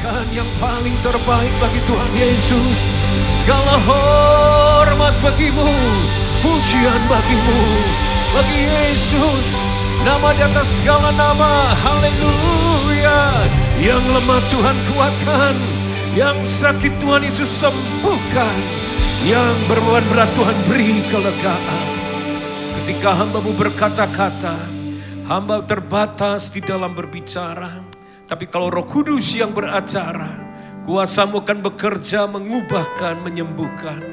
Berikan yang paling terbaik bagi Tuhan Yesus. Segala hormat bagimu, pujian bagimu, bagi Yesus. Nama di atas segala nama, haleluya. Yang lemah Tuhan kuatkan, yang sakit Tuhan Yesus sembuhkan, yang berbeban berat Tuhan beri kelegaan. Ketika hamba-Mu berkata-kata, hamba terbatas di dalam berbicara, tapi kalau Roh Kudus yang beracara, kuasa-Mu akan bekerja, mengubahkan, menyembuhkan.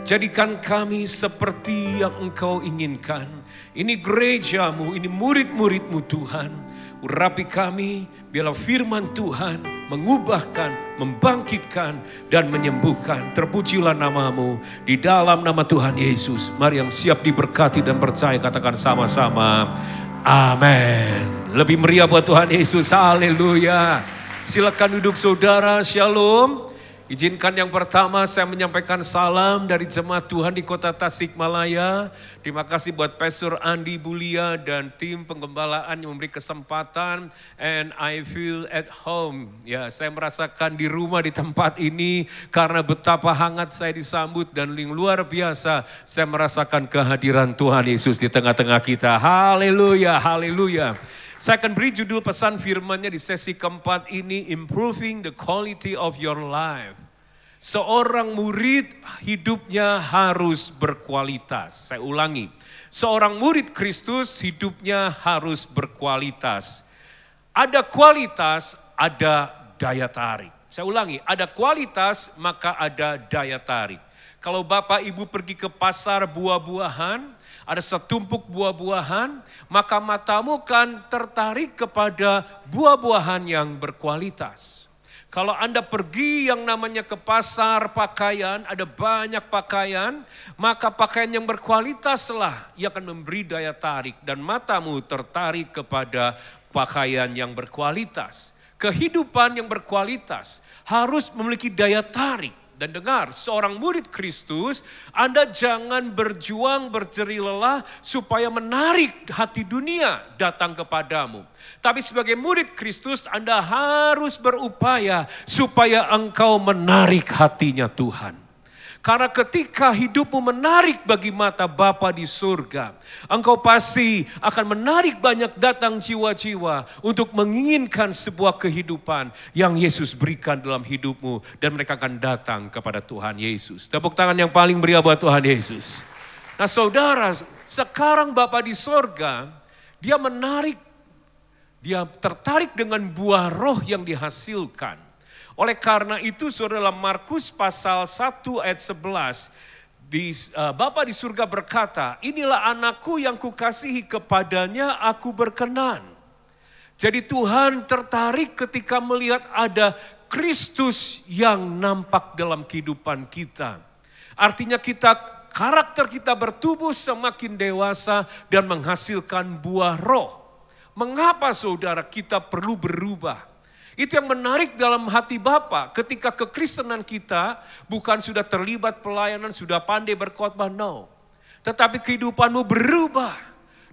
Jadikan kami seperti yang Engkau inginkan. Ini gereja-Mu, ini murid-murid-Mu Tuhan. Urapi kami, biarlah firman Tuhan mengubahkan, membangkitkan, dan menyembuhkan. Terpujilah nama-Mu di dalam nama Tuhan Yesus. Mari yang siap diberkati dan percaya katakan sama-sama, amin. Lebih meriah buat Tuhan Yesus, haleluya. Silakan duduk saudara, shalom. Izinkan yang pertama saya menyampaikan salam dari jemaat Tuhan di kota Tasikmalaya. Terima kasih buat Pastor Andi Bulia dan tim penggembalaan yang memberi kesempatan. And I feel at home. Ya, saya merasakan di rumah di tempat ini karena betapa hangat saya disambut dan luar biasa saya merasakan kehadiran Tuhan Yesus di tengah-tengah kita. Haleluya, haleluya. Saya akan beri judul pesan firman-Nya di sesi keempat ini, Improving the Quality of Your Life. Seorang murid hidupnya harus berkualitas. Saya ulangi, seorang murid Kristus hidupnya harus berkualitas. Ada kualitas, ada daya tarik. Saya ulangi, ada kualitas maka ada daya tarik. Kalau Bapak Ibu pergi ke pasar buah-buahan, ada setumpuk buah-buahan, maka matamu kan tertarik kepada buah-buahan yang berkualitas. Kalau Anda pergi yang namanya ke pasar pakaian, ada banyak pakaian, maka pakaian yang berkualitaslah yang akan memberi daya tarik dan matamu tertarik kepada pakaian yang berkualitas. Kehidupan yang berkualitas harus memiliki daya tarik. Dan dengar, seorang murid Kristus, Anda jangan berjuang berjerih lelah supaya menarik hati dunia datang kepadamu. Tapi sebagai murid Kristus, Anda harus berupaya supaya engkau menarik hatinya Tuhan. Karena ketika hidupmu menarik bagi mata Bapa di surga, engkau pasti akan menarik banyak datang jiwa-jiwa untuk menginginkan sebuah kehidupan yang Yesus berikan dalam hidupmu. Dan mereka akan datang kepada Tuhan Yesus. Tepuk tangan yang paling meriah buat Tuhan Yesus. Nah saudara, sekarang Bapa di surga, dia menarik, dia tertarik dengan buah roh yang dihasilkan. Oleh karena itu saudara, dalam Markus pasal 1 ayat 11, Bapa di surga berkata, inilah anakku yang kukasihi, kepadanya aku berkenan. Jadi Tuhan tertarik ketika melihat ada Kristus yang nampak dalam kehidupan kita. Artinya karakter kita bertumbuh semakin dewasa dan menghasilkan buah roh. Mengapa saudara kita perlu berubah? Itu yang menarik dalam hati Bapa ketika kekristenan kita bukan sudah terlibat pelayanan, sudah pandai berkhotbah, no. Tetapi kehidupanmu berubah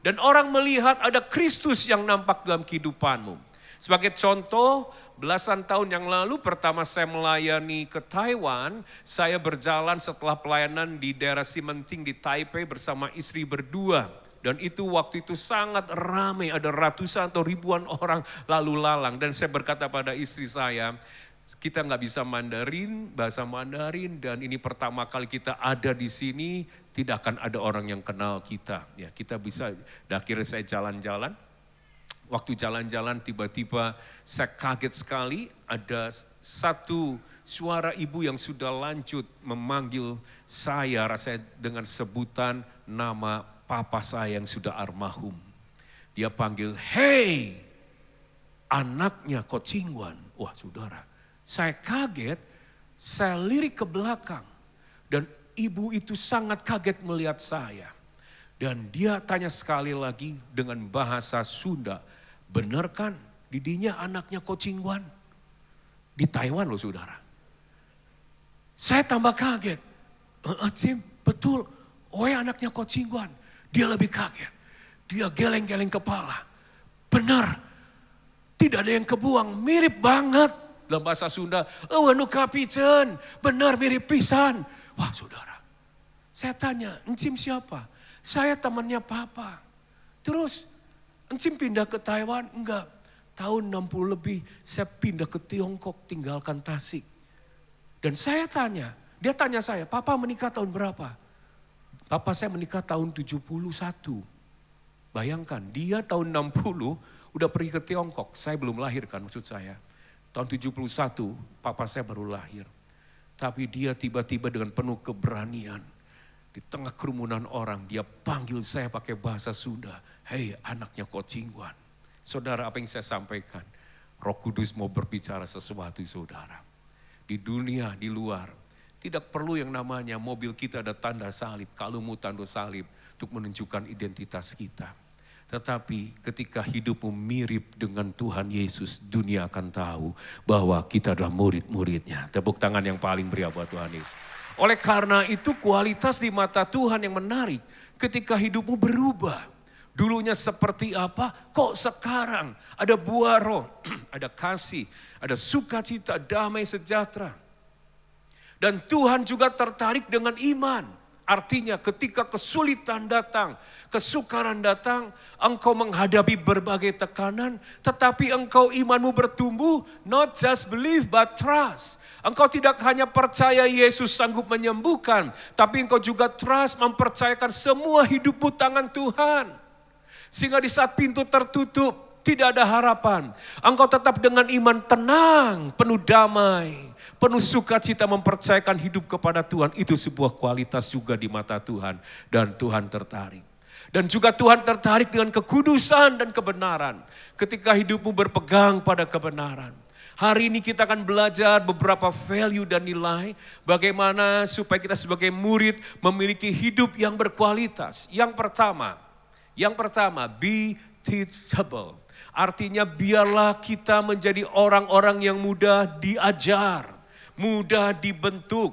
dan orang melihat ada Kristus yang nampak dalam kehidupanmu. Sebagai contoh, belasan tahun yang lalu pertama saya melayani ke Taiwan, saya berjalan setelah pelayanan di daerah Simenting di Taipei bersama istri berdua. Dan itu waktu itu sangat ramai, ada ratusan atau ribuan orang lalu lalang. Dan saya berkata pada istri saya, kita nggak bisa Mandarin, bahasa Mandarin, dan ini pertama kali kita ada di sini, tidak akan ada orang yang kenal kita. Ya, kita bisa, dan akhirnya saya jalan-jalan. Waktu jalan-jalan tiba-tiba saya kaget sekali, ada satu suara ibu yang sudah lanjut memanggil saya, rasanya dengan sebutan nama papa saya yang sudah almarhum. Dia panggil, "Hey, anaknya Ko Chingwan." Wah saudara, saya kaget, saya lirik ke belakang. Dan ibu itu sangat kaget melihat saya. Dan dia tanya sekali lagi dengan bahasa Sunda, "Benar kan didinya anaknya Ko Chingwan?" Di Taiwan loh saudara. Saya tambah kaget. Cim, betul, anaknya Ko Chingwan. Dia lebih kaget. Dia geleng-geleng kepala. Benar, tidak ada yang kebuang, mirip banget. dalam bahasa Sunda, anu kapiten, benar mirip pisan. Wah saudara, saya tanya, encim siapa? Saya temannya papa. Terus, encim pindah ke Taiwan? Enggak. Tahun 60 lebih, saya pindah ke Tiongkok, tinggalkan Tasik. Dan saya tanya, dia tanya saya, papa menikah tahun berapa? Papa saya menikah tahun 71. Bayangkan, dia tahun 60 udah pergi ke Tiongkok. Saya belum lahir kan maksud saya. Tahun 71, papa saya baru lahir. Tapi dia tiba-tiba dengan penuh keberanian. Di tengah kerumunan orang, dia panggil saya pakai bahasa Sunda. Hei anaknya Kocingwan. Saudara, apa yang saya sampaikan? Roh Kudus mau berbicara sesuatu saudara. Di dunia, di luar, tidak perlu yang namanya mobil kita ada tanda salib, kalungmu tanda salib untuk menunjukkan identitas kita. Tetapi ketika hidupmu mirip dengan Tuhan Yesus, dunia akan tahu bahwa kita adalah murid-muridnya. Tepuk tangan yang paling meriah buat Tuhan Yesus. Oleh karena itu kualitas di mata Tuhan yang menarik ketika hidupmu berubah. Dulunya seperti apa, kok sekarang ada buah roh, ada kasih, ada sukacita, damai, sejahtera. Dan Tuhan juga tertarik dengan iman. Artinya ketika kesulitan datang, kesukaran datang, engkau menghadapi berbagai tekanan, tetapi engkau imanmu bertumbuh, not just believe but trust. Engkau tidak hanya percaya Yesus sanggup menyembuhkan, tapi engkau juga trust mempercayakan semua hidupmu tangan Tuhan. Sehingga di saat pintu tertutup, tidak ada harapan. Engkau tetap dengan iman tenang, penuh damai, penuh sukacita mempercayakan hidup kepada Tuhan. Itu sebuah kualitas juga di mata Tuhan. Dan Tuhan tertarik. Dan juga Tuhan tertarik dengan kekudusan dan kebenaran. Ketika hidupmu berpegang pada kebenaran. Hari ini kita akan belajar beberapa value dan nilai. Bagaimana supaya kita sebagai murid memiliki hidup yang berkualitas. Yang pertama, be teachable. Artinya biarlah kita menjadi orang-orang yang mudah diajar, mudah dibentuk.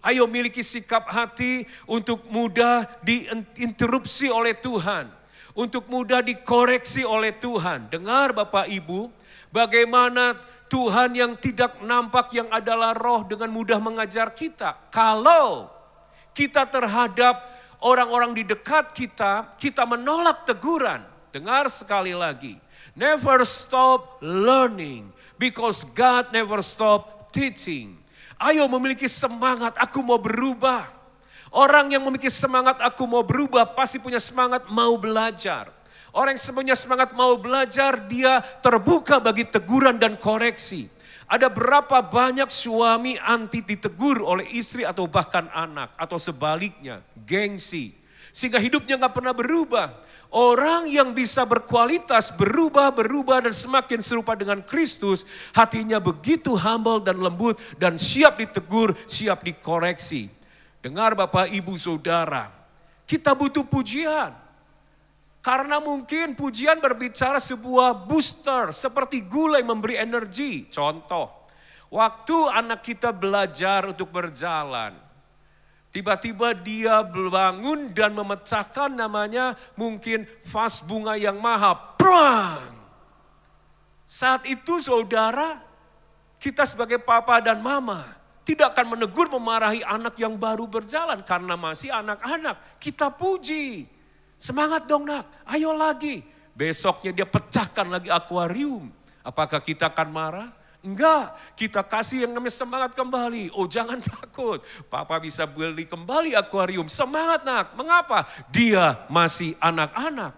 Ayo miliki sikap hati untuk mudah diinterupsi oleh Tuhan. Untuk mudah dikoreksi oleh Tuhan. Dengar Bapak Ibu, bagaimana Tuhan yang tidak nampak yang adalah roh dengan mudah mengajar kita. Kalau kita terhadap orang-orang di dekat kita, kita menolak teguran. Dengar sekali lagi. Never stop learning because God never stop teaching. Ayo memiliki semangat, aku mau berubah. Orang yang memiliki semangat, aku mau berubah, pasti punya semangat mau belajar. Orang yang punya semangat mau belajar, dia terbuka bagi teguran dan koreksi. Ada berapa banyak suami anti ditegur oleh istri atau bahkan anak. Atau sebaliknya, gengsi. Sehingga hidupnya gak pernah berubah. Orang yang bisa berkualitas, berubah dan semakin serupa dengan Kristus. Hatinya begitu humble dan lembut dan siap ditegur, siap dikoreksi. Dengar Bapak Ibu Saudara, kita butuh pujian. Karena mungkin pujian berbicara sebuah booster seperti gula yang memberi energi. Contoh, waktu anak kita belajar untuk berjalan. Tiba-tiba dia bangun dan memecahkan namanya mungkin vas bunga yang mahal. Prang! Saat itu saudara, kita sebagai papa dan mama tidak akan menegur memarahi anak yang baru berjalan. Karena masih anak-anak, kita puji. Semangat dong nak, ayo lagi. Besoknya dia pecahkan lagi akuarium. Apakah kita akan marah? Enggak, kita kasih yang namanya semangat kembali. Oh jangan takut, papa bisa beli kembali akuarium. Semangat nak, mengapa? Dia masih anak-anak.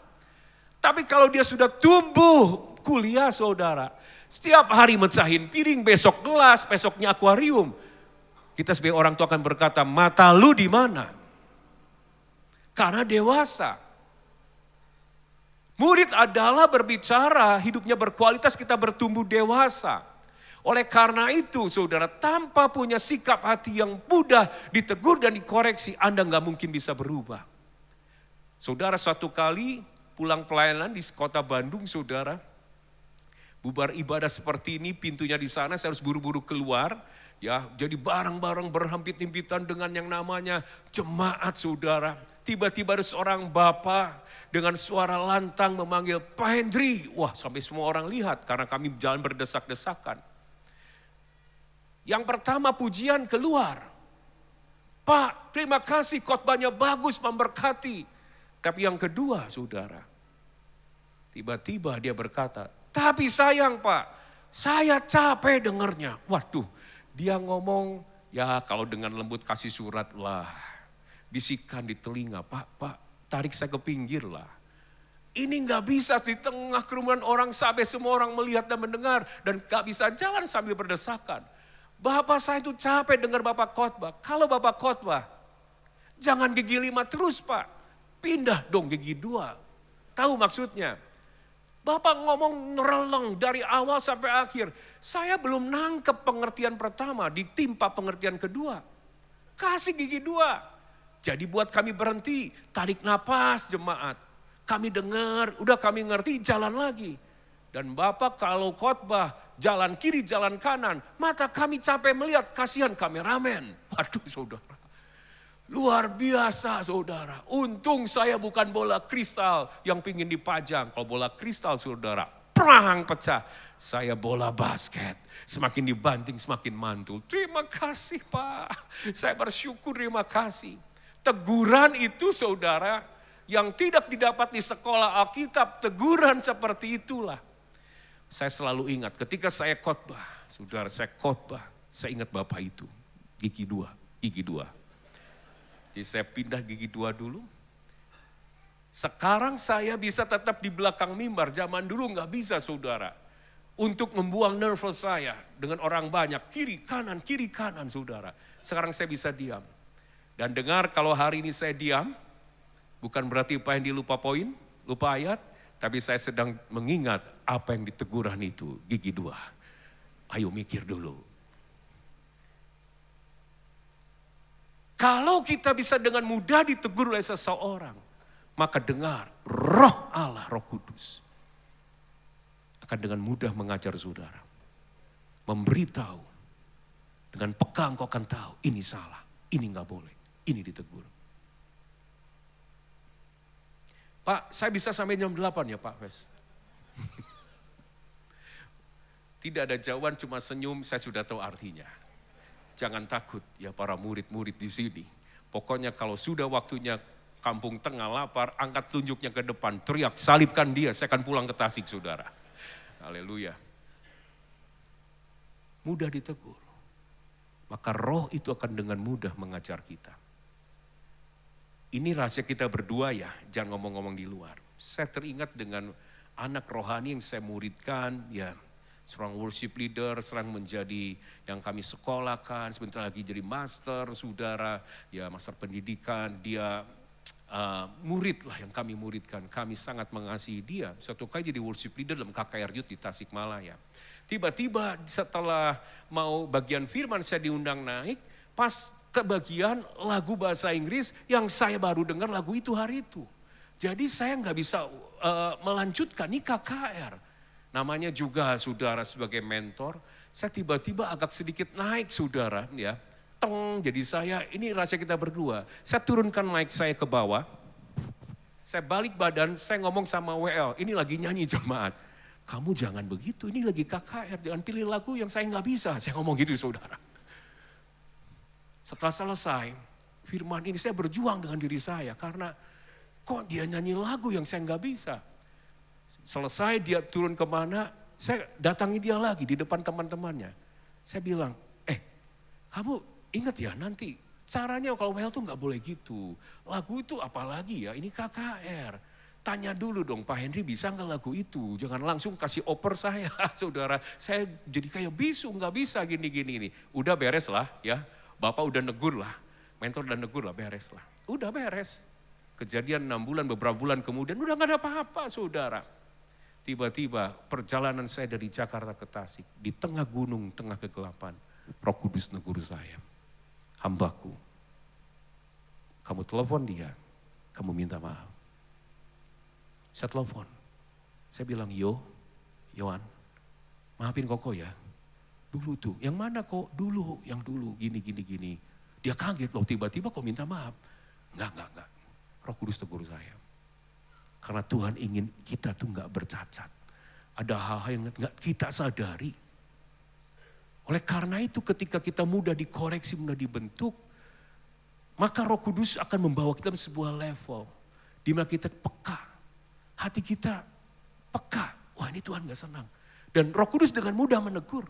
Tapi kalau dia sudah tumbuh kuliah saudara. Setiap hari mecahin piring, besok gelas, besoknya akuarium. Kita sebagai orang tua akan berkata, mata lu di mana? Karena dewasa. Murid adalah berbicara, hidupnya berkualitas, kita bertumbuh dewasa. Oleh karena itu saudara, tanpa punya sikap hati yang mudah ditegur dan dikoreksi, Anda gak mungkin bisa berubah. Saudara, suatu kali pulang pelayanan di kota Bandung saudara, bubar ibadah seperti ini, pintunya di sana, saya harus buru-buru keluar. Ya, jadi barang-barang berhampit-himpitan dengan yang namanya jemaat saudara. Tiba-tiba ada seorang bapak dengan suara lantang memanggil Pak Hendri. Wah, sampai semua orang lihat karena kami jalan berdesak-desakan. Yang pertama pujian keluar. Pak, terima kasih khotbahnya bagus memberkati. Tapi yang kedua saudara, tiba-tiba dia berkata, tapi sayang Pak, saya capek dengarnya. Waduh, dia ngomong, ya kalau dengan lembut kasih surat lah. Bisikan di telinga, Pak, tarik saya ke pinggir lah. Ini gak bisa di tengah kerumunan orang sampai semua orang melihat dan mendengar. Dan gak bisa jalan sambil berdesakan. Bapak saya itu capek dengar Bapak khotbah. Kalau Bapak khotbah, jangan gigi 5 terus Pak. Pindah dong gigi 2. Tahu maksudnya? Bapak ngomong nereleng dari awal sampai akhir. Saya belum nangkep pengertian pertama, ditimpa pengertian kedua. Kasih gigi 2. Jadi buat kami berhenti, tarik napas jemaat. Kami dengar, udah kami ngerti, jalan lagi. Dan Bapak kalau khotbah, jalan kiri, jalan kanan, mata kami capek melihat, kasihan kameramen. Waduh saudara, luar biasa saudara. Untung saya bukan bola kristal yang pingin dipajang. Kalau bola kristal saudara, perang pecah. Saya bola basket, semakin dibanting semakin mantul. Terima kasih Pak, saya bersyukur, terima kasih. Teguran itu saudara, yang tidak didapat di sekolah Alkitab, teguran seperti itulah. Saya selalu ingat ketika saya khotbah, saudara saya khotbah, saya ingat Bapak itu, gigi 2. Jadi saya pindah gigi 2 dulu. Sekarang saya bisa tetap di belakang mimbar, zaman dulu gak bisa saudara. Untuk membuang nervous saya dengan orang banyak, kiri kanan saudara. Sekarang saya bisa diam. Dan dengar kalau hari ini saya diam, bukan berarti Pak Hendy lupa poin, lupa ayat. Tapi saya sedang mengingat apa yang diteguran itu, gigi 2. Ayo mikir dulu. Kalau kita bisa dengan mudah ditegur oleh seseorang, maka dengar Roh Allah, Roh Kudus akan dengan mudah mengajar saudara. Memberitahu, dengan peka engkau akan tahu ini salah, ini gak boleh, ini ditegur. Pak, saya bisa sampai jam 8 ya Pak Wes? Tidak ada jawaban, cuma senyum, saya sudah tahu artinya. Jangan takut ya para murid-murid di sini. Pokoknya kalau sudah waktunya kampung tengah lapar, angkat tunjuknya ke depan, teriak salibkan dia, saya akan pulang ke Tasik saudara. Haleluya. Mudah ditegur. Maka roh itu akan dengan mudah mengajar kita. Ini rahasia kita berdua ya, jangan ngomong-ngomong di luar. Saya teringat dengan anak rohani yang saya muridkan, ya seorang worship leader, serang menjadi yang kami sekolahkan, sebentar lagi jadi master, saudara, ya master pendidikan, dia murid lah yang kami muridkan. Kami sangat mengasihi dia. Suatu kali jadi worship leader dalam KKR Youth di Tasikmalaya. Tiba-tiba setelah mau bagian firman saya diundang naik, pas ke bagian lagu bahasa Inggris yang saya baru dengar lagu itu hari itu. Jadi saya nggak bisa melanjutkan, ini KKR. Namanya juga saudara sebagai mentor, saya tiba-tiba agak sedikit naik saudara ya. Jadi saya, ini rahasia kita berdua. Saya turunkan mic saya ke bawah, saya balik badan, saya ngomong sama WL, ini lagi nyanyi jemaat. Kamu jangan begitu, ini lagi KKR, jangan pilih lagu yang saya nggak bisa. Saya ngomong gitu saudara. Setelah selesai, firman ini saya berjuang dengan diri saya. Karena kok dia nyanyi lagu yang saya nggak bisa. Selesai dia turun kemana, saya datangi dia lagi di depan teman-temannya. Saya bilang, kamu ingat ya nanti caranya kalau WL tuh nggak boleh gitu. Lagu itu apalagi ya, ini KKR. Tanya dulu dong Pak Henry bisa nggak lagu itu. Jangan langsung kasih oper saya saudara. Saya jadi kayak bisu nggak bisa gini-gini. Udah beres lah ya. Bapak udah negur lah, mentor udah negur lah, beres lah. Udah beres. Kejadian 6 bulan, beberapa bulan kemudian udah gak ada apa-apa saudara. Tiba-tiba perjalanan saya dari Jakarta ke Tasik, di tengah gunung, tengah kegelapan, Roh Kudus negur saya. Hambaku, kamu telepon dia, kamu minta maaf. Saya telepon, saya bilang, Yohan, maafin Koko ya. Dulu tuh, yang mana kok? Dulu, yang dulu, gini. Dia kaget loh, tiba-tiba kok minta maaf. Enggak. Roh Kudus tegur saya. Karena Tuhan ingin kita tuh enggak bercacat. Ada hal-hal yang enggak kita sadari. Oleh karena itu ketika kita mudah dikoreksi, mudah dibentuk, maka Roh Kudus akan membawa kita ke sebuah level di mana kita peka. Hati kita peka. Wah, ini Tuhan gak senang. Dan Roh Kudus dengan mudah menegur.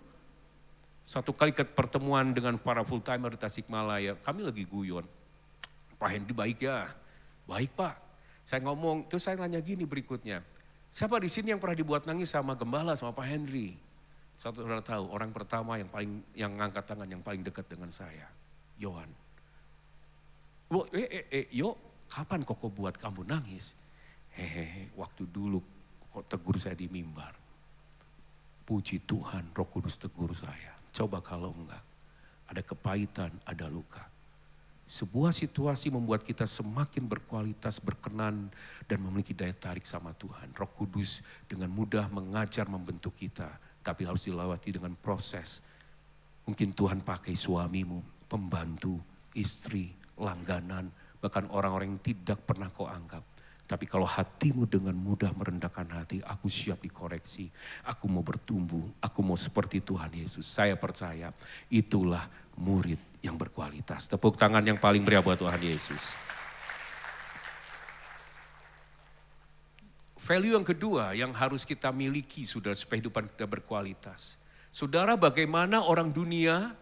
Suatu kali pertemuan dengan para full timer di Tasikmalaya, kami lagi guyon. Pak Henry baik ya? Baik Pak. Saya ngomong, terus saya nanya gini berikutnya. Siapa di sini yang pernah dibuat nangis sama gembala, sama Pak Henry? Satu saudara tahu, orang pertama yang ngangkat tangan yang paling dekat dengan saya, Yohan. Yo, kapan kok buat kamu nangis? Hehehe, waktu dulu kok tegur saya di mimbar. Puji Tuhan, Roh Kudus tegur saya. Coba kalau enggak, ada kepahitan, ada luka. Sebuah situasi membuat kita semakin berkualitas, berkenan, dan memiliki daya tarik sama Tuhan. Roh Kudus dengan mudah mengajar, membentuk kita, tapi harus dilewati dengan proses. Mungkin Tuhan pakai suamimu, pembantu, istri, langganan, bahkan orang-orang yang tidak pernah kau anggap. Tapi kalau hatimu dengan mudah merendahkan hati, aku siap dikoreksi, aku mau bertumbuh, aku mau seperti Tuhan Yesus. Saya percaya itulah murid yang berkualitas. Tepuk tangan yang paling meriah buat Tuhan Yesus. Value yang kedua yang harus kita miliki, saudara, supaya kehidupan kita berkualitas. Saudara, bagaimana orang dunia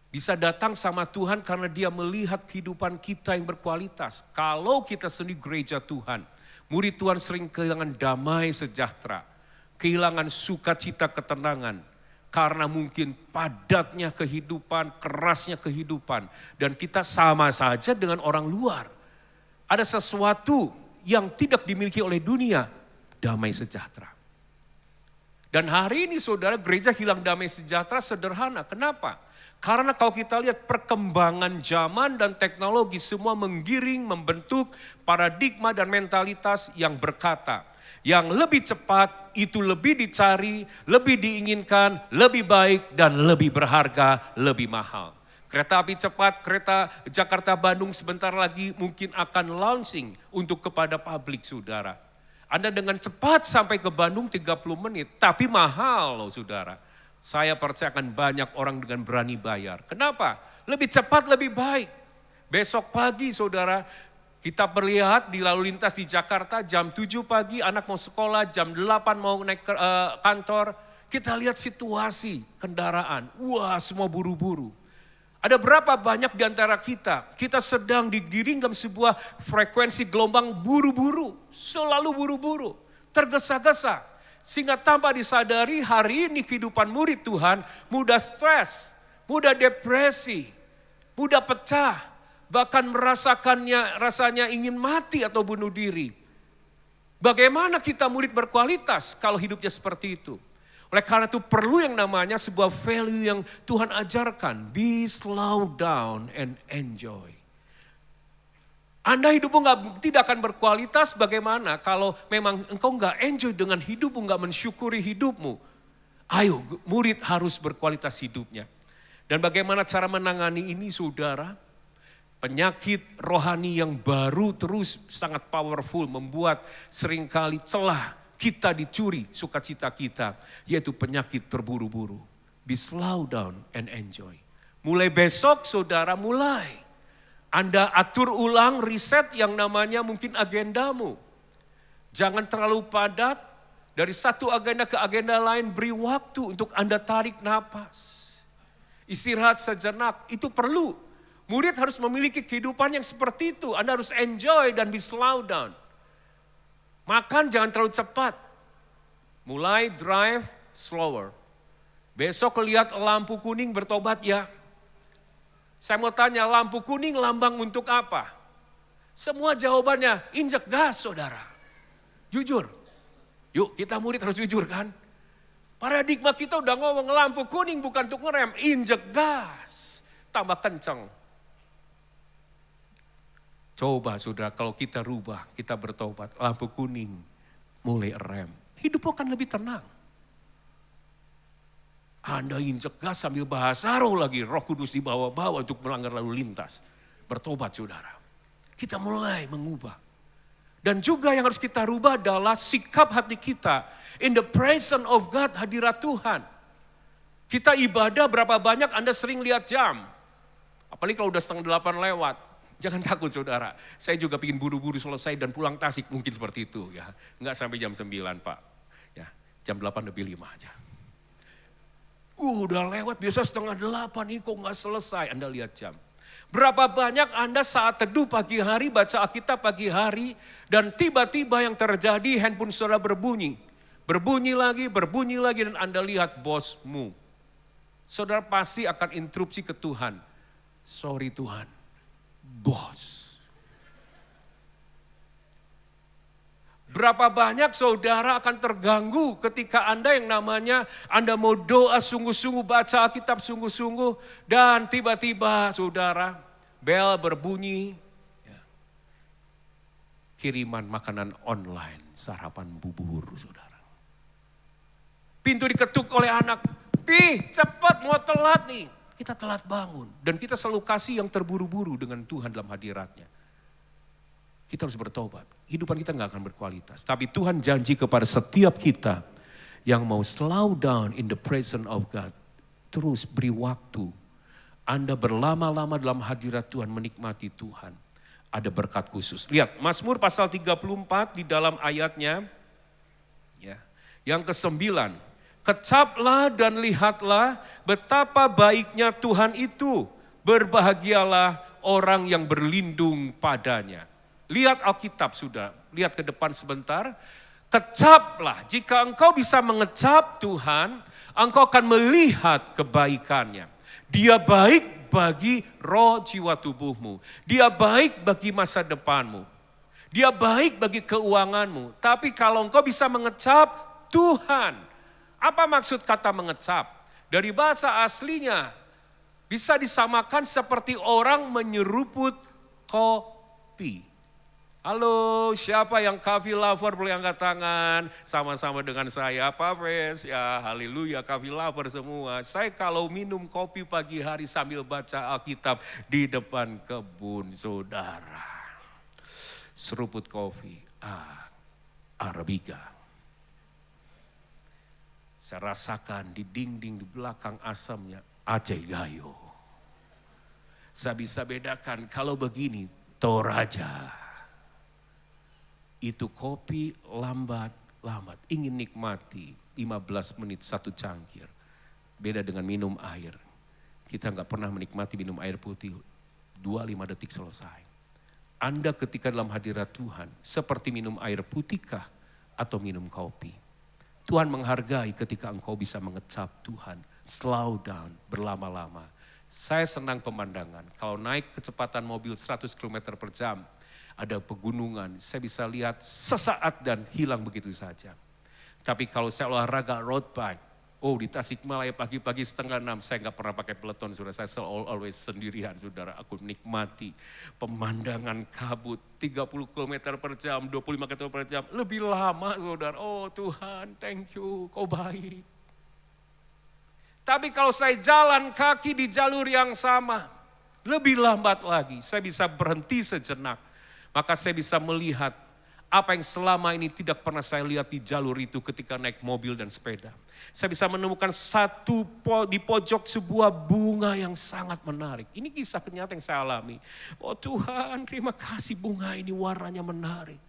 bisa datang sama Tuhan karena dia melihat kehidupan kita yang berkualitas. Kalau kita sendiri gereja Tuhan, murid Tuhan sering kehilangan damai sejahtera, kehilangan sukacita ketenangan, karena mungkin padatnya kehidupan, kerasnya kehidupan, dan kita sama saja dengan orang luar. Ada sesuatu yang tidak dimiliki oleh dunia, damai sejahtera. Dan hari ini saudara, gereja hilang damai sejahtera sederhana. Kenapa? Karena kalau kita lihat perkembangan zaman dan teknologi semua menggiring, membentuk paradigma dan mentalitas yang berkata, yang lebih cepat itu lebih dicari, lebih diinginkan, lebih baik dan lebih berharga, lebih mahal. Kereta api cepat, kereta Jakarta-Bandung sebentar lagi mungkin akan launching untuk kepada publik saudara. Anda dengan cepat sampai ke Bandung 30 menit, tapi mahal loh saudara. Saya percaya akan banyak orang dengan berani bayar. Kenapa? Lebih cepat, lebih baik. Besok pagi saudara, kita perlihat di lalu lintas di Jakarta jam 7 pagi anak mau sekolah, jam 8 mau naik ke kantor. Kita lihat situasi kendaraan, wah semua buru-buru. Ada berapa banyak di antara kita sedang digiring dalam sebuah frekuensi gelombang buru-buru. Selalu buru-buru, tergesa-gesa. Sehingga tanpa disadari hari ini kehidupan murid Tuhan mudah stres, mudah depresi, mudah pecah. Bahkan rasanya ingin mati atau bunuh diri. Bagaimana kita murid berkualitas kalau hidupnya seperti itu? Oleh karena itu perlu yang namanya sebuah value yang Tuhan ajarkan. Be slow down and enjoy. Anda hidupmu tidak akan berkualitas bagaimana kalau memang engkau nggak enjoy dengan hidupmu, nggak mensyukuri hidupmu. Ayo murid harus berkualitas hidupnya. Dan bagaimana cara menangani ini saudara? Penyakit rohani yang baru terus sangat powerful membuat seringkali celah kita dicuri sukacita kita. Yaitu penyakit terburu-buru. Be slow down and enjoy. Mulai besok saudara mulai. Anda atur ulang riset yang namanya mungkin agendamu. Jangan terlalu padat, dari satu agenda ke agenda lain beri waktu untuk Anda tarik napas. Istirahat sejenak, itu perlu. Murid harus memiliki kehidupan yang seperti itu. Anda harus enjoy dan be slow down. Makan jangan terlalu cepat. Mulai drive slower. Besok lihat lampu kuning bertobat ya. Saya mau tanya, lampu kuning lambang untuk apa? Semua jawabannya, injek gas saudara. Jujur. Yuk kita murid harus jujur kan. Paradigma kita udah ngomong lampu kuning bukan untuk ngerem, injek gas. Tambah kenceng. Coba saudara kalau kita rubah, kita bertobat, lampu kuning mulai rem. Hidup akan lebih tenang. Anda injek gas sambil bahasa roh lagi, Roh Kudus dibawa-bawa untuk melanggar lalu lintas. Bertobat saudara. Kita mulai mengubah. Dan juga yang harus kita rubah adalah sikap hati kita. In the presence of God, hadirat Tuhan. Kita ibadah berapa banyak Anda sering lihat jam. Apalagi kalau udah 7:30 lewat. Jangan takut saudara. Saya juga ingin buru-buru selesai dan pulang Tasik mungkin seperti itu ya. Enggak sampai jam 9 Pak. Ya, jam 8 lebih 5 aja. Udah lewat biasa 7:30 ini kok enggak selesai. Anda lihat jam. Berapa banyak Anda saat teduh pagi hari, baca Alkitab pagi hari, dan tiba-tiba yang terjadi handphone saudara berbunyi. Berbunyi lagi, dan Anda lihat bosmu. Saudara pasti akan interupsi ke Tuhan. Sorry Tuhan, bos. Berapa banyak saudara akan terganggu ketika Anda yang namanya Anda mau doa sungguh-sungguh, baca Alkitab sungguh-sungguh, dan tiba-tiba saudara bel berbunyi, ya. Kiriman makanan online, sarapan bubur saudara. Pintu diketuk oleh anak, "Pi, cepat mau telat nih." Kita telat bangun dan kita selalu kasih yang terburu-buru dengan Tuhan dalam hadiratnya. Kita harus bertobat. Hidupan kita gak akan berkualitas. Tapi Tuhan janji kepada setiap kita yang mau slow down in the presence of God. Terus beri waktu. Anda berlama-lama dalam hadirat Tuhan, menikmati Tuhan. Ada berkat khusus. Lihat, Mazmur pasal 34 di dalam ayatnya. Ya, yang ke-9. Kecaplah dan lihatlah betapa baiknya Tuhan itu. Berbahagialah orang yang berlindung padanya. Lihat Alkitab sudah, lihat ke depan sebentar. Kecaplah, jika engkau bisa mengecap Tuhan, engkau akan melihat kebaikannya. Dia baik bagi roh jiwa tubuhmu. Dia baik bagi masa depanmu. Dia baik bagi keuanganmu. Tapi kalau engkau bisa mengecap Tuhan. Apa maksud kata mengecap? Dari bahasa aslinya bisa disamakan seperti orang menyeruput kopi. Halo, siapa yang coffee lover boleh angkat tangan? Sama-sama dengan saya, Pak Fes. Ya, haleluya, coffee lover semua. Saya kalau minum kopi pagi hari sambil baca Alkitab di depan kebun saudara. Seruput kopi, Arabica. Saya rasakan di dinding di belakang asamnya, Aceh Gayo. Saya bisa bedakan kalau begini, Toraja. Itu kopi lambat, ingin nikmati 15 menit 1 cangkir. Beda dengan minum air. Kita nggak pernah menikmati minum air putih, 2-5 detik selesai. Anda ketika dalam hadirat Tuhan, seperti minum air putihkah atau minum kopi? Tuhan menghargai ketika engkau bisa mengecap Tuhan, slow down, berlama-lama. Saya senang pemandangan, kalau naik kecepatan mobil 100 km per jam, ada pegunungan, saya bisa lihat sesaat dan hilang begitu saja. Tapi kalau saya olahraga road bike, di Tasikmalaya pagi-pagi 5:30, saya nggak pernah pakai peloton, saudara. Saya always sendirian, saudara. Aku menikmati pemandangan kabut 30 km per jam, 25 km per jam. Lebih lama, saudara. Oh Tuhan, thank you, kau baik. Tapi kalau saya jalan kaki di jalur yang sama, lebih lambat lagi. Saya bisa berhenti sejenak. Maka saya bisa melihat apa yang selama ini tidak pernah saya lihat di jalur itu ketika naik mobil dan sepeda. Saya bisa menemukan di pojok sebuah bunga yang sangat menarik. Ini kisah nyata yang saya alami. Oh Tuhan, terima kasih, bunga ini warnanya menarik.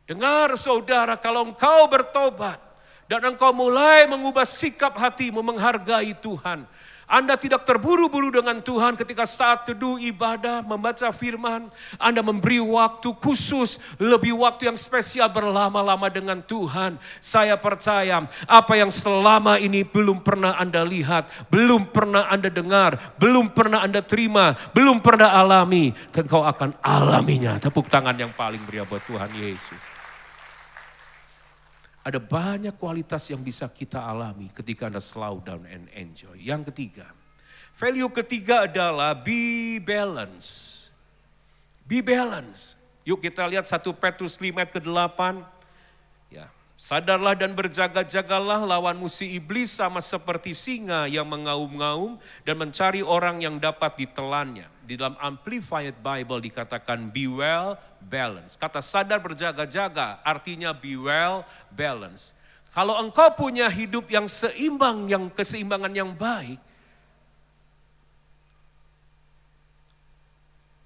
Dengar saudara, kalau engkau bertobat dan engkau mulai mengubah sikap hatimu menghargai Tuhan. Anda tidak terburu-buru dengan Tuhan ketika saat teduh ibadah, membaca firman. Anda memberi waktu khusus, lebih waktu yang spesial berlama-lama dengan Tuhan. Saya percaya apa yang selama ini belum pernah Anda lihat, belum pernah Anda dengar, belum pernah Anda terima, belum pernah alami. Engkau akan alaminya. Tepuk tangan yang paling meriah buat Tuhan Yesus. Ada banyak kualitas yang bisa kita alami ketika Anda slow down and enjoy. Yang ketiga, value ketiga adalah be balance. Be balance. Yuk kita lihat 1 Petrus 5 ayat ke-8. Ya, sadarlah dan berjaga-jagalah, lawan musuh iblis sama seperti singa yang mengaum-ngaum dan mencari orang yang dapat ditelannya. Di dalam Amplified Bible dikatakan be well balanced. Kata sadar berjaga-jaga artinya be well balanced. Kalau engkau punya hidup yang seimbang, yang keseimbangan yang baik,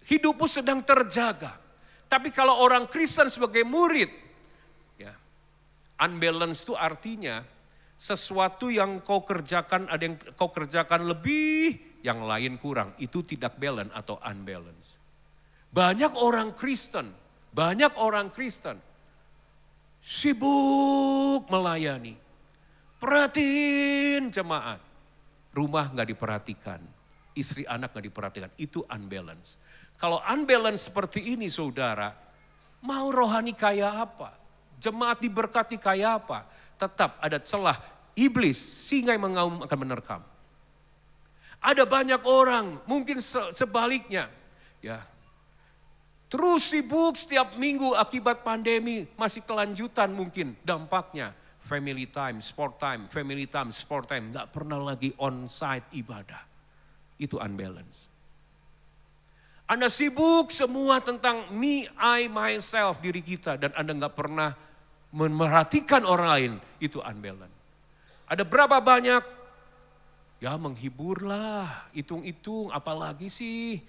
hidupmu sedang terjaga. Tapi kalau orang Kristen sebagai murid, ya, unbalance itu artinya sesuatu yang kau kerjakan, ada yang kau kerjakan lebih, yang lain kurang. Itu tidak balance atau unbalance. Banyak orang Kristen sibuk melayani. Perhatiin jemaat, rumah gak diperhatikan, istri anak gak diperhatikan, itu unbalance. Kalau unbalance seperti ini saudara, mau rohani kayak apa? Jemaat diberkati kayak apa? Tetap ada celah iblis, singa yang mengaum akan menerkam. Ada banyak orang, mungkin sebaliknya, ya, terus sibuk setiap minggu akibat pandemi, masih kelanjutan mungkin dampaknya. Family time, sport time, family time, sport time. Gak pernah lagi on-site ibadah. Itu unbalance. Anda sibuk semua tentang me, I, myself, diri kita. Dan Anda gak pernah memerhatikan orang lain. Itu unbalance. Ada berapa banyak? Ya menghiburlah, hitung-hitung, apalagi sih?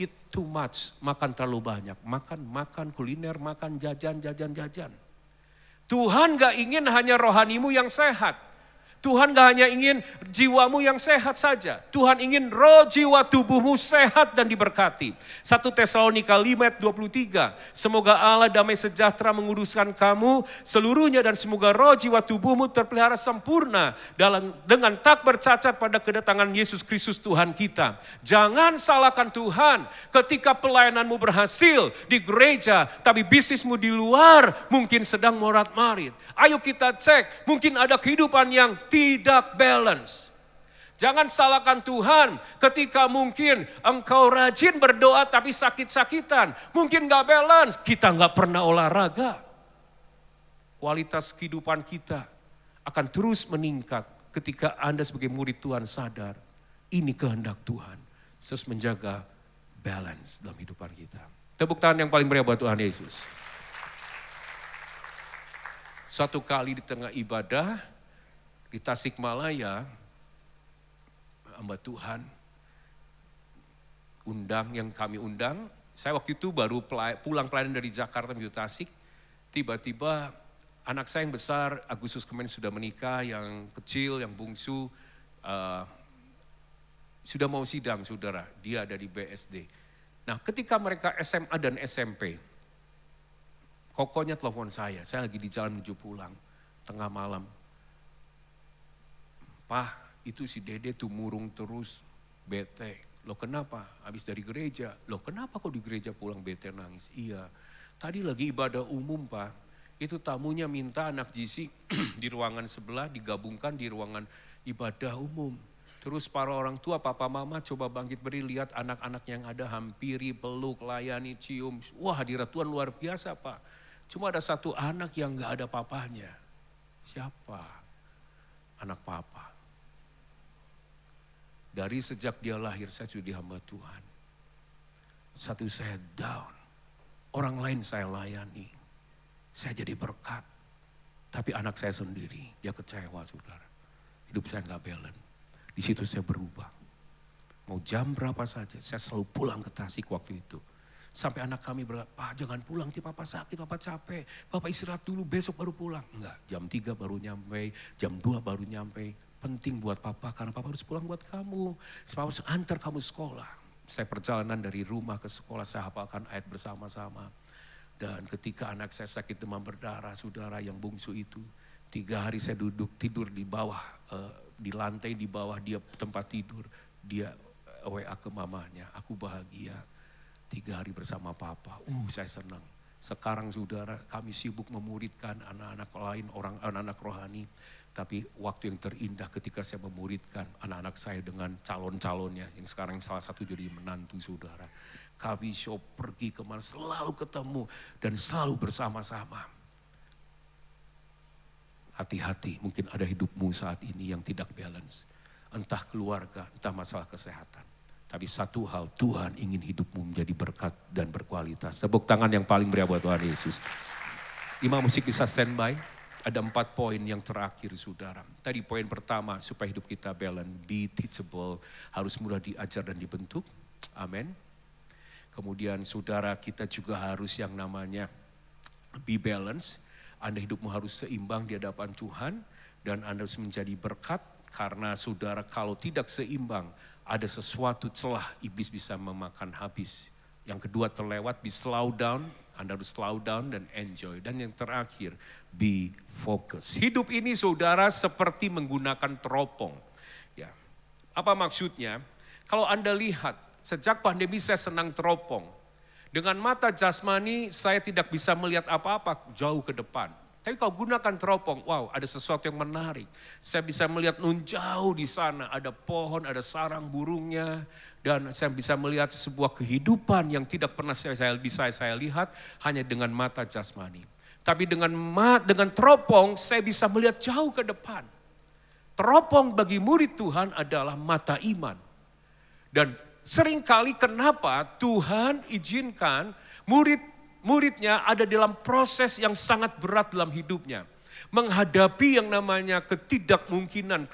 Eat too much, makan terlalu banyak. Makan kuliner, makan jajan. Tuhan gak ingin hanya rohanimu yang sehat. Tuhan gak hanya ingin jiwamu yang sehat saja. Tuhan ingin roh, jiwa, tubuhmu sehat dan diberkati. 1 Tesalonika 5 ayat 23. Semoga Allah damai sejahtera menguduskan kamu seluruhnya dan semoga roh, jiwa, tubuhmu terpelihara sempurna dengan tak bercacat pada kedatangan Yesus Kristus Tuhan kita. Jangan salahkan Tuhan ketika pelayananmu berhasil di gereja, tapi bisnismu di luar mungkin sedang morat-marit. Ayo kita cek, mungkin ada kehidupan yang tidak balance. Jangan salahkan Tuhan ketika mungkin engkau rajin berdoa tapi sakit-sakitan. Mungkin gak balance, kita gak pernah olahraga. Kualitas kehidupan kita akan terus meningkat ketika Anda sebagai murid Tuhan sadar. Ini kehendak Tuhan. Terus menjaga balance dalam kehidupan kita. Tepuk tangan yang paling meriah buat Tuhan Yesus. Suatu kali di tengah ibadah di Tasikmalaya, hamba Tuhan yang kami undang. Saya waktu itu baru pulang pelayanan dari Jakarta menuju Tasik. Tiba-tiba anak saya yang besar, Agustus kemarin sudah menikah, yang kecil, yang bungsu, sudah mau sidang saudara, dia ada di BSD. Nah ketika mereka SMA dan SMP, kokonya telepon saya lagi di jalan menuju pulang, tengah malam. Pak, itu si Dede tuh murung terus, bete. Loh kenapa? Habis dari gereja. Loh kenapa kok di gereja pulang bete nangis? Iya, tadi lagi ibadah umum Pak. Itu tamunya minta anak JC di ruangan sebelah digabungkan di ruangan ibadah umum. Terus para orang tua, papa mama coba bangkit berdiri, lihat anak-anak yang ada, hampiri, peluk, layani, cium. Wah hadirat Tuhan luar biasa Pak. Cuma ada satu anak yang gak ada papanya. Siapa? Anak papa. Dari sejak dia lahir saya sudah hamba Tuhan. Satu saya down. Orang lain saya layani. Saya jadi berkat. Tapi anak saya sendiri, dia kecewa saudara. Hidup saya gak balance. Di situ saya berubah. Mau jam berapa saja, saya selalu pulang ke Tasik waktu itu. Sampai anak kami berkata, Pak jangan pulang, Papa sakit, Papa capek. Bapak istirahat dulu, besok baru pulang. Enggak, jam 3 baru nyampe, jam 2 baru nyampe. Penting buat Papa, karena Papa harus pulang buat kamu. Papa harus antar kamu sekolah. Saya perjalanan dari rumah ke sekolah, saya hafalkan ayat bersama-sama. Dan ketika anak saya sakit demam berdarah, saudara yang bungsu itu, 3 hari saya tidur di bawah, di lantai di bawah dia tempat tidur. Dia WA ke mamanya, aku bahagia. 3 hari bersama Papa, saya senang. Sekarang saudara kami sibuk memuridkan anak-anak lain, anak-anak rohani. Tapi waktu yang terindah ketika saya memuridkan anak-anak saya dengan calon-calonnya. Yang sekarang salah satu jadi menantu saudara. Kami shop pergi kemana selalu ketemu dan selalu bersama-sama. Hati-hati mungkin ada hidupmu saat ini yang tidak balance. Entah keluarga, entah masalah kesehatan. Tapi satu hal, Tuhan ingin hidupmu menjadi berkat dan berkualitas. Tepuk tangan yang paling meriah buat Tuhan Yesus. Imam musik bisa standby. Ada 4 poin yang terakhir saudara. Tadi poin pertama, supaya hidup kita balance, be teachable, harus mudah diajar dan dibentuk. Amin. Kemudian saudara, kita juga harus yang namanya be balance. Anda hidupmu harus seimbang di hadapan Tuhan dan Anda harus menjadi berkat. Karena saudara, kalau tidak seimbang, ada sesuatu celah iblis bisa memakan habis. Yang kedua, terlewat, be slow down. Anda harus slow down dan enjoy. Dan yang terakhir, be focus. Hidup ini saudara seperti menggunakan teropong. Ya. Apa maksudnya? Kalau Anda lihat, sejak pandemi saya senang teropong. Dengan mata jasmani saya tidak bisa melihat apa-apa jauh ke depan. Tapi kalau gunakan teropong, wow, ada sesuatu yang menarik. Saya bisa melihat nun jauh di sana, ada pohon, ada sarang burungnya. Dan saya bisa melihat sebuah kehidupan yang tidak pernah bisa saya lihat hanya dengan mata jasmani. Tapi dengan teropong saya bisa melihat jauh ke depan. Teropong bagi murid Tuhan adalah mata iman. Dan seringkali kenapa Tuhan izinkan muridnya ada dalam proses yang sangat berat dalam hidupnya. Menghadapi yang namanya ketidakmungkinan,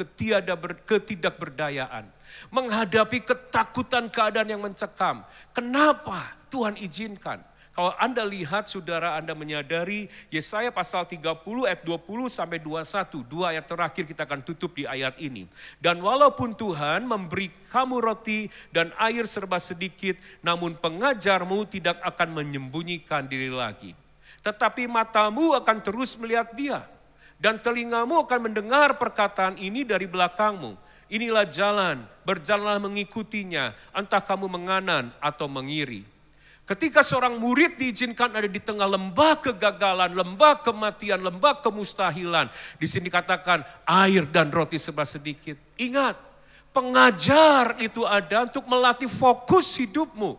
ketidakberdayaan. Menghadapi ketakutan keadaan yang mencekam. Kenapa Tuhan izinkan? Kalau Anda lihat, saudara, Anda menyadari Yesaya pasal 30 ayat 20 sampai 21. 2 ayat terakhir kita akan tutup di ayat ini. Dan walaupun Tuhan memberi kamu roti dan air serba sedikit, namun pengajarmu tidak akan menyembunyikan diri lagi. Tetapi matamu akan terus melihat dia. Dan telingamu akan mendengar perkataan ini dari belakangmu. Inilah jalan, berjalanlah mengikutinya, entah kamu menganan atau mengiri. Ketika seorang murid diizinkan ada di tengah lembah kegagalan, lembah kematian, lembah kemustahilan. Di sini katakan air dan roti serba sedikit. Ingat, pengajar itu ada untuk melatih fokus hidupmu.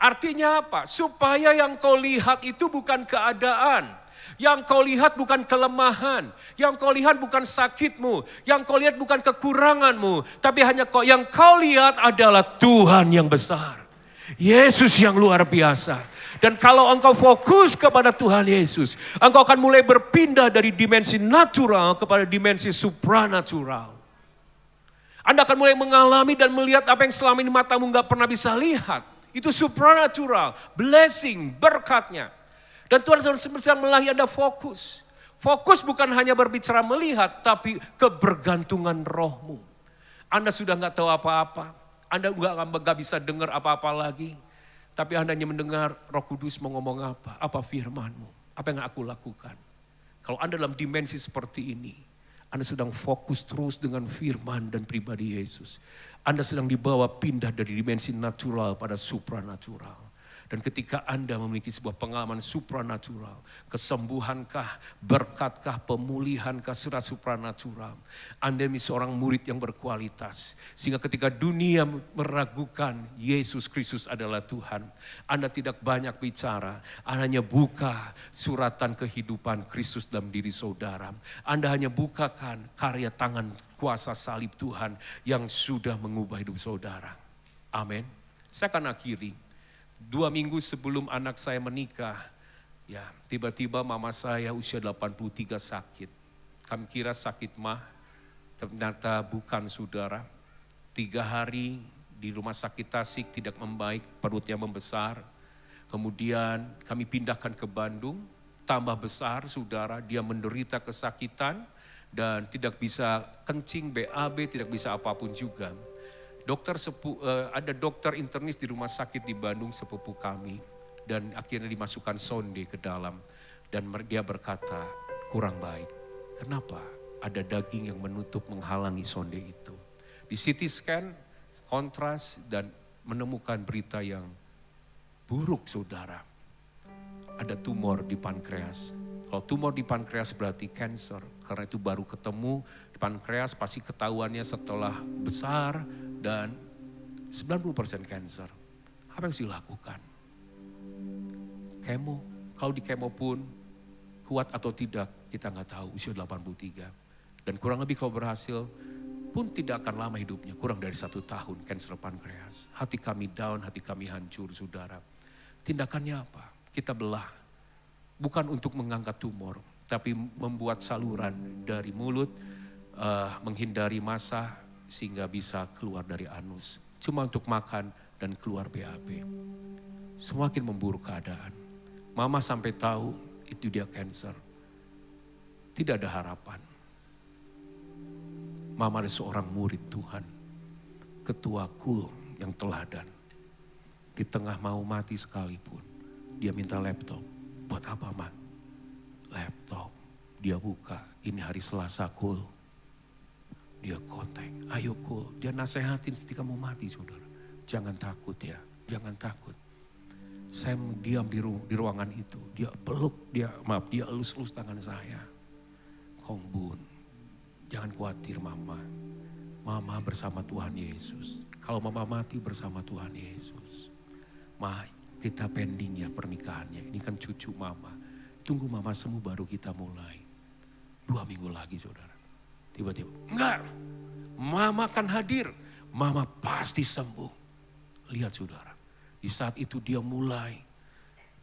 Artinya apa? Supaya yang kau lihat itu bukan keadaan. Yang kau lihat bukan kelemahan, yang kau lihat bukan sakitmu, yang kau lihat bukan kekuranganmu, tapi hanya yang kau lihat adalah Tuhan yang besar. Yesus yang luar biasa. Dan kalau engkau fokus kepada Tuhan Yesus, engkau akan mulai berpindah dari dimensi natural kepada dimensi supranatural. Anda akan mulai mengalami dan melihat apa yang selama ini matamu gak pernah bisa lihat. Itu supranatural, blessing, berkatnya. Dan Tuhan sedang melatih Anda fokus. Fokus bukan hanya berbicara melihat, tapi kebergantungan rohmu. Anda sudah gak tahu apa-apa. Anda gak bisa dengar apa-apa lagi. Tapi Anda hanya mendengar Roh Kudus mau ngomong apa firman-Mu, apa yang aku lakukan. Kalau Anda dalam dimensi seperti ini, Anda sedang fokus terus dengan firman dan pribadi Yesus. Anda sedang dibawa pindah dari dimensi natural pada supranatural. Dan ketika Anda memiliki sebuah pengalaman supranatural, kesembuhankah, berkatkah, pemulihankah secara supranatural, Anda menjadi seorang murid yang berkualitas. Sehingga ketika dunia meragukan Yesus Kristus adalah Tuhan, Anda tidak banyak bicara, Anda hanya buka suratan kehidupan Kristus dalam diri saudara. Anda hanya bukakan karya tangan kuasa salib Tuhan yang sudah mengubah hidup saudara. Amin. Saya akan akhiri. 2 minggu sebelum anak saya menikah, ya tiba-tiba mama saya usia 83 sakit. Kami kira sakit mah, ternyata bukan saudara. 3 hari di rumah sakit Tasik tidak membaik, perutnya membesar. Kemudian kami pindahkan ke Bandung, tambah besar saudara, dia menderita kesakitan dan tidak bisa kencing, BAB, tidak bisa apapun juga. Ada dokter internis di rumah sakit di Bandung sepupu kami. Dan akhirnya dimasukkan sonde ke dalam. Dan dia berkata, kurang baik. Kenapa? Ada daging yang menutup menghalangi sonde itu. Di CT scan, kontras dan menemukan berita yang buruk saudara. Ada tumor di pankreas. Kalau tumor di pankreas berarti cancer. Karena itu baru ketemu di pankreas pasti ketahuannya setelah besar. Dan 90% cancer. Apa yang harus dilakukan? Kemo. Kalau di kemo pun kuat atau tidak kita nggak tahu. Usia 83. Dan kurang lebih kalau berhasil pun tidak akan lama hidupnya. Kurang dari 1 tahun cancer pankreas. Hati kami down, hati kami hancur saudara. Tindakannya apa? Kita belah. Bukan untuk mengangkat tumor. tapi membuat saluran dari mulut, menghindari massa sehingga bisa keluar dari anus. Cuma untuk makan dan keluar BAB. Semakin memburuk keadaan. Mama sampai tahu itu dia cancer. Tidak ada harapan. Mama ada seorang murid Tuhan. Ketuaku yang teladan. Di tengah mau mati sekalipun. Dia minta laptop. Buat apa, Ma? Laptop. Dia buka. Ini hari Selasa, Kul. Dia kontak. Ayo, Kul. Dia nasehatin ketika mau mati, saudara. Jangan takut ya. Jangan takut. Saya diam di ruangan itu. Dia peluk, dia elus-elus tangan saya. Kong Bun, jangan khawatir Mama. Mama bersama Tuhan Yesus. Kalau Mama mati bersama Tuhan Yesus. Ma, kita pending ya pernikahannya. Ini kan cucu Mama. Tunggu Mama sembuh baru kita mulai. 2 minggu lagi saudara. Tiba-tiba, enggak. Mama akan hadir. Mama pasti sembuh. Lihat saudara. Di saat itu dia mulai.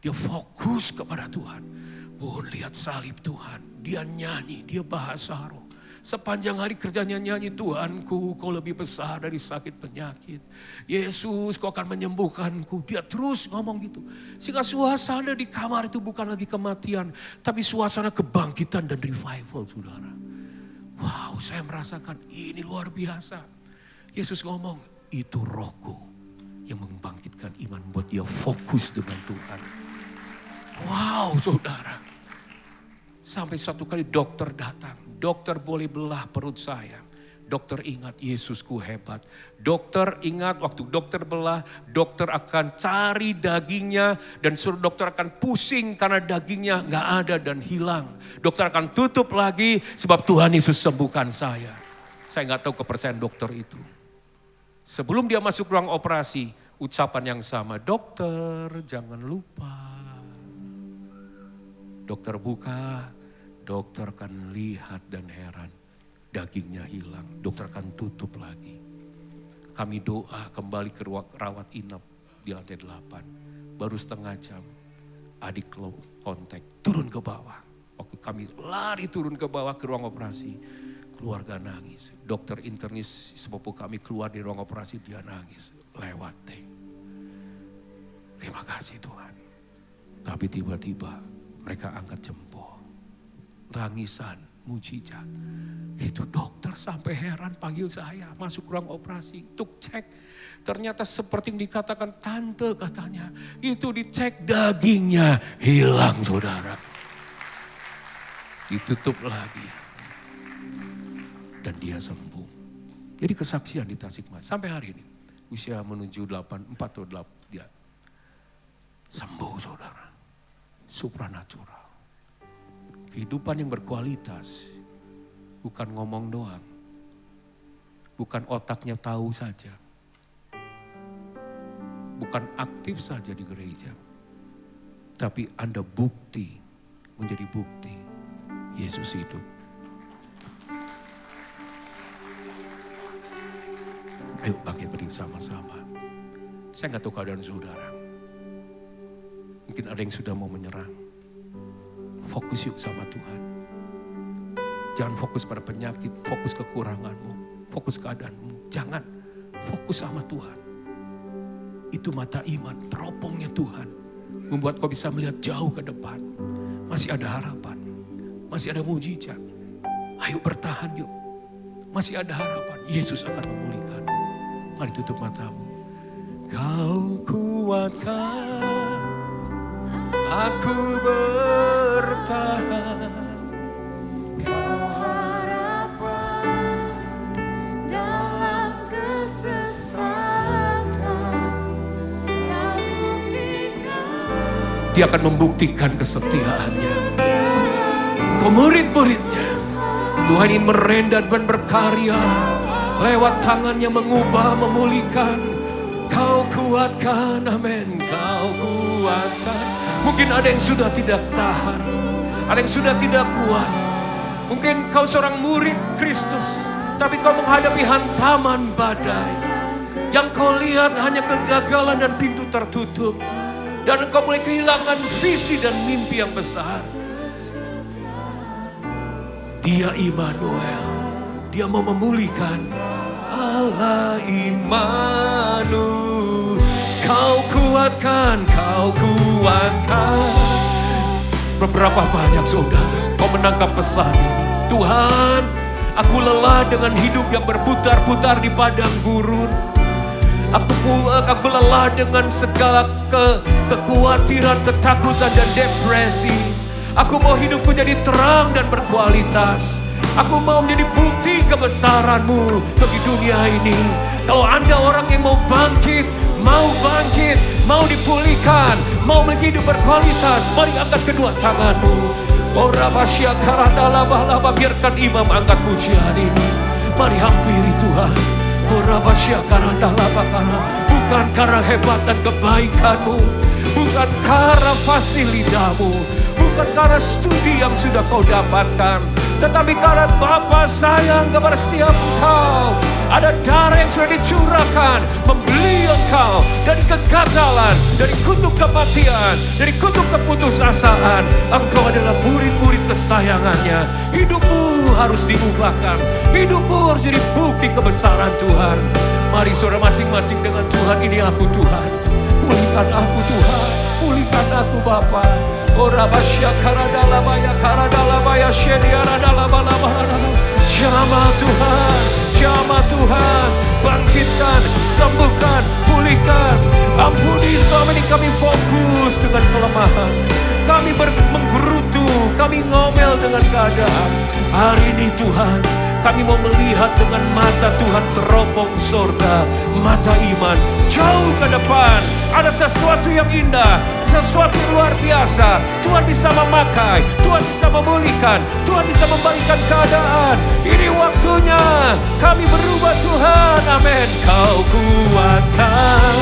Dia fokus kepada Tuhan. Oh, lihat salib Tuhan. Dia nyanyi, dia bahasa roh. Sepanjang hari kerjanya nyanyi, Tuhanku kau lebih besar dari sakit penyakit. Yesus kau akan menyembuhkanku. Dia terus ngomong gitu. Sehingga suasana di kamar itu bukan lagi kematian. Tapi suasana kebangkitan dan revival saudara. Wow, saya merasakan ini luar biasa. Yesus ngomong, itu rohku yang membangkitkan iman. Buat dia fokus dengan Tuhan. Wow saudara. Sampai satu kali dokter datang. Dokter boleh belah perut saya. Dokter ingat Yesusku hebat. Dokter ingat waktu dokter belah. Dokter akan cari dagingnya. Dan suruh dokter akan pusing karena dagingnya gak ada dan hilang. Dokter akan tutup lagi sebab Tuhan Yesus sembuhkan saya. Saya gak tahu kepercayaan dokter itu. Sebelum dia masuk ruang operasi. Ucapan yang sama. Dokter jangan lupa. Dokter buka, dokter akan lihat dan heran. Dagingnya hilang, dokter akan tutup lagi. Kami doa kembali ke ruang rawat inap di lantai 8. Baru setengah jam, adik kontak turun ke bawah. Waktu kami lari turun ke bawah ke ruang operasi, keluarga nangis. Dokter internis sepupu kami keluar di ruang operasi, dia nangis. Lewat deh. Terima kasih Tuhan. Tapi tiba-tiba mereka angkat jempol. Tangisan, mujizat. Itu dokter sampai heran panggil saya. Masuk ruang operasi. Untuk cek. Ternyata seperti yang dikatakan tante katanya. Itu dicek dagingnya hilang saudara. Ditutup lagi. Dan dia sembuh. Jadi kesaksian di Tasikmalaya. Sampai hari ini. Usia menuju 4 atau 8. Dia sembuh saudara. Supranatural. Kehidupan yang berkualitas. Bukan ngomong doang. Bukan otaknya tahu saja. Bukan aktif saja di gereja. Tapi Anda bukti. Menjadi bukti. Yesus hidup. Ayo bangkit berdiri sama-sama. Saya gak tahu keadaan saudara. Mungkin ada yang sudah mau menyerang. Fokus yuk sama Tuhan. Jangan fokus pada penyakit, fokus kekuranganmu, fokus keadaanmu. Jangan, fokus sama Tuhan. Itu mata iman, teropongnya Tuhan. Membuat kau bisa melihat jauh ke depan. Masih ada harapan, masih ada mujizat. Ayo bertahan yuk. Masih ada harapan, Yesus akan memulihkan. Mari tutup matamu. Kau kuatkan. Aku bertahan. Kau harapan dalam kesesatan yang buktikan. Dia akan membuktikan kesetiaannya. Kau murid-muridnya. Tuhan ingin merenda dan berkarya. Lewat tangannya mengubah, memulihkan. Kau kuatkan, amin. Kau kuatkan. Mungkin ada yang sudah tidak tahan. Ada yang sudah tidak kuat. Mungkin kau seorang murid Kristus. Tapi kau menghadapi hantaman badai. Yang kau lihat hanya kegagalan dan pintu tertutup. Dan kau mulai kehilangan visi dan mimpi yang besar. Dia Immanuel. Dia mau memulihkan. Allah Immanuel. Kau kuatkan, kau kuatkan. Beberapa banyak saudara, kau menangkap pesan ini. Tuhan, aku lelah dengan hidup yang berputar-putar di padang gurun. Aku lelah dengan segala kekhawatiran, ketakutan, dan depresi. Aku mau hidupku jadi terang dan berkualitas. Aku mau menjadi bukti kebesaran-Mu bagi dunia ini. Kalau Anda orang yang mau bangkit, mau dipulihkan, mau memiliki hidup berkualitas, mari angkat kedua tanganmu. Biarkan imam angkat pujian ini. Mari hampiri Tuhan. Bukan karena hebat dan kebaikan-Mu, bukan karena fasilitasmu, bukan karena studi yang sudah kau dapatkan, tetapi karena Bapa sayang kepada setiap engkau. Ada darah yang sudah dicurahkan membeli engkau dari kegagalan, dari kutuk kematian, dari kutuk keputusasaan. Engkau adalah murid-murid kesayangannya. Hidupmu harus diubahkan, hidupmu harus jadi bukti kebesaran Tuhan. Mari saudara masing-masing dengan Tuhan, ini aku Tuhan. Pulihkan aku Tuhan, pulihkan aku Bapa. Jamah Tuhan, jamah Tuhan, bangkitkan, sembuhkan, pulihkan. Ampuni selama ini kami fokus dengan kelemahan, kami menggerutu, kami ngomel dengan keadaan. Hari ini Tuhan, kami mau melihat dengan mata Tuhan teropong surga, mata iman. Jauh ke depan, ada sesuatu yang indah, sesuatu yang luar biasa. Tuhan bisa memakai, Tuhan bisa memulihkan, Tuhan bisa membalikkan keadaan. Ini waktunya kami berubah Tuhan, amin. Kau kuatkan,